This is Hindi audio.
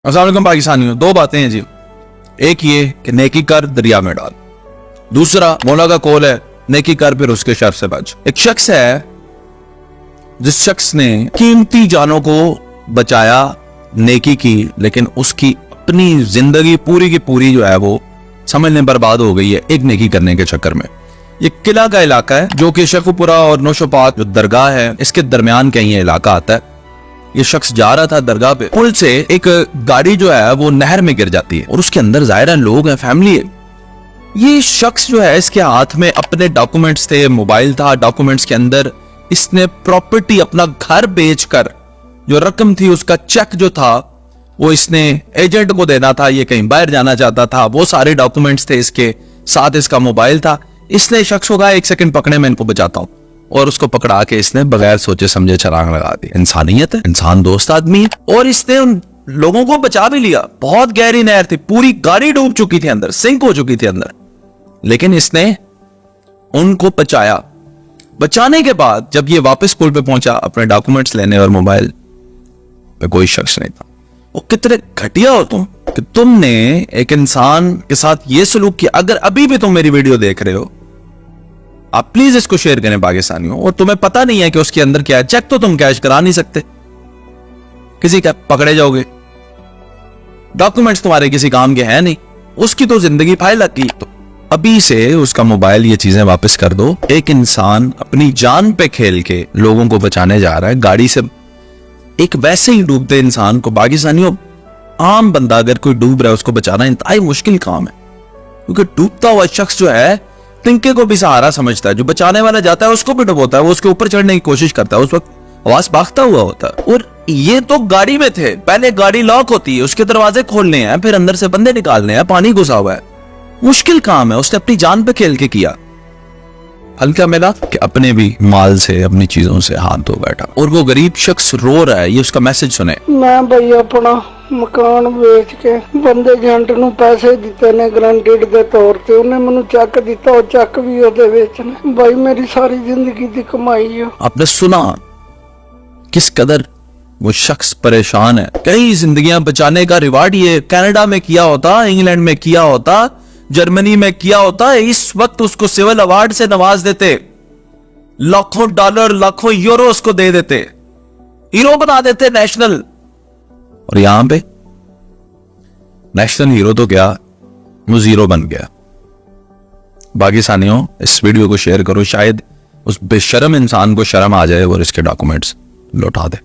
अस्सलाम वालेकुम पाकिस्तानियों, दो बातें हैं जी। एक ये कि नेकी कर दरिया में डाल, दूसरा मौला का कौल है नेकी कर फिर उसके शर से बच। एक शख्स है जिस शख्स ने कीमती जानों को बचाया, नेकी की, लेकिन उसकी अपनी जिंदगी पूरी की पूरी जो है वो समझने बर्बाद हो गई है एक नेकी करने के चक्कर में। ये किला का इलाका है जो कि शेखुपुरा और नौशोपात जो दरगाह है इसके दरमियान कहीं ये इलाका आता है। ये शख्स जा रहा था दरगाह पे, पुल से एक गाड़ी जो है वो नहर में गिर जाती है और उसके अंदर ज़ाहिर लोग हैं, फैमिली है। ये शख्स जो है इसके हाथ में अपने डॉक्यूमेंट्स थे, मोबाइल था, डॉक्यूमेंट्स के अंदर इसने प्रॉपर्टी अपना घर बेचकर जो रकम थी उसका चेक जो था वो इसने एजेंट को देना था, ये कहीं बाहर जाना चाहता था, वो सारे डॉक्यूमेंट्स थे इसके साथ, इसका मोबाइल था। इसने शख्स को कहा एक सेकंड पकड़े, मैं इनको बचाता हूं, और उसको पकड़ा के इसने बगैर सोचे समझे छलांग लगा दी। इंसानियत है, इंसान दोस्त आदमी है। और इसने उन लोगों को बचा भी लिया। बहुत गहरी नहर थी, पूरी गाड़ी डूब चुकी थी अंदर, सिंक हो चुकी थी अंदर, लेकिन इसने उनको बचाया। बचाने के बाद जब ये वापस पुल पे पहुंचा अपने डॉक्यूमेंट्स लेने और मोबाइल पे, कोई शख्स नहीं था। वो कितने घटिया हो तुम कि तुमने एक इंसान के साथ ये सलूक किया। अगर अभी भी तुम मेरी वीडियो देख रहे हो, आप प्लीज इसको शेयर करें पाकिस्तानियों। और तुम्हें पता नहीं है कि उसके अंदर क्या है, चेक तो तुम कैश करा नहीं सकते, किसी का पकड़े जाओगे, डॉक्यूमेंट्स तुम्हारे किसी काम के हैं नहीं, उसकी तो जिंदगी फाइल लगी। तो अभी से उसका मोबाइल, ये चीजें वापस कर दो। एक इंसान अपनी जान पे खेल के लोगों को बचाने जा रहा है गाड़ी से। एक वैसे ही डूबते इंसान को, पाकिस्तानियों, आम बंदा अगर कोई डूब रहा है उसको बचाना इंतहाई मुश्किल काम है, क्योंकि डूबता हुआ शख्स जो है तिनके को भी सहारा समझता है, जो बचाने वाला जाता है उसको भी डुबोता है, वो उसके ऊपर चढ़ने की कोशिश करता है, उस वक्त आवाज भागता हुआ होता है। और ये तो गाड़ी में थे, पहले गाड़ी लॉक होती है, उसके दरवाजे खोलने हैं, फिर अंदर से बंदे निकालने हैं, पानी घुसा हुआ है, मुश्किल काम है। उसने अपनी जान पे खेल के किया। हल्का मिला कि अपने भी माल से, अपनी चीजों से हाथ धो बैठा। और वो गरीब शख्स रो रहा है, ये उसका मैसेज सुने। मैं भाई अपना मकान ਵੇਚ ਕੇ ਬੰਦੇ ਏਜੰਟ ਨੂੰ ਪੈਸੇ ਦਿੱਤੇ ਨੇ ਗਰੰਟੀਡ ਦੇ ਤੌਰ ਤੇ, ਉਹਨੇ ਮੈਨੂੰ ਚੈੱਕ ਦਿੱਤਾ, ਉਹ ਚੈੱਕ ਵੀ ਉਹਦੇ ਵਿੱਚ ਨੇ। ਭਾਈ ਮੇਰੀ ਸਾਰੀ ਜ਼ਿੰਦਗੀ ਦੀ ਕਮਾਈ ਆ। आपने सुना किस कदर वो शख्स परेशान है। कई जिंदगियां बचाने का रिवार्ड ये कनाडा में किया होता, इंग्लैंड में किया होता, जर्मनी में किया होता, इस वक्त उसको सिविल अवार्ड से नवाज देते, लाखों डॉलर, लाखों यूरो उसको दे देते, हीरो बना देते नेशनल। और यहां पे नेशनल हीरो तो क्या, वो जीरो बन गया। पाकिस्तानियों, इस वीडियो को शेयर करो, शायद उस बेशरम इंसान को शर्म आ जाए और इसके डॉक्यूमेंट्स लौटा दे।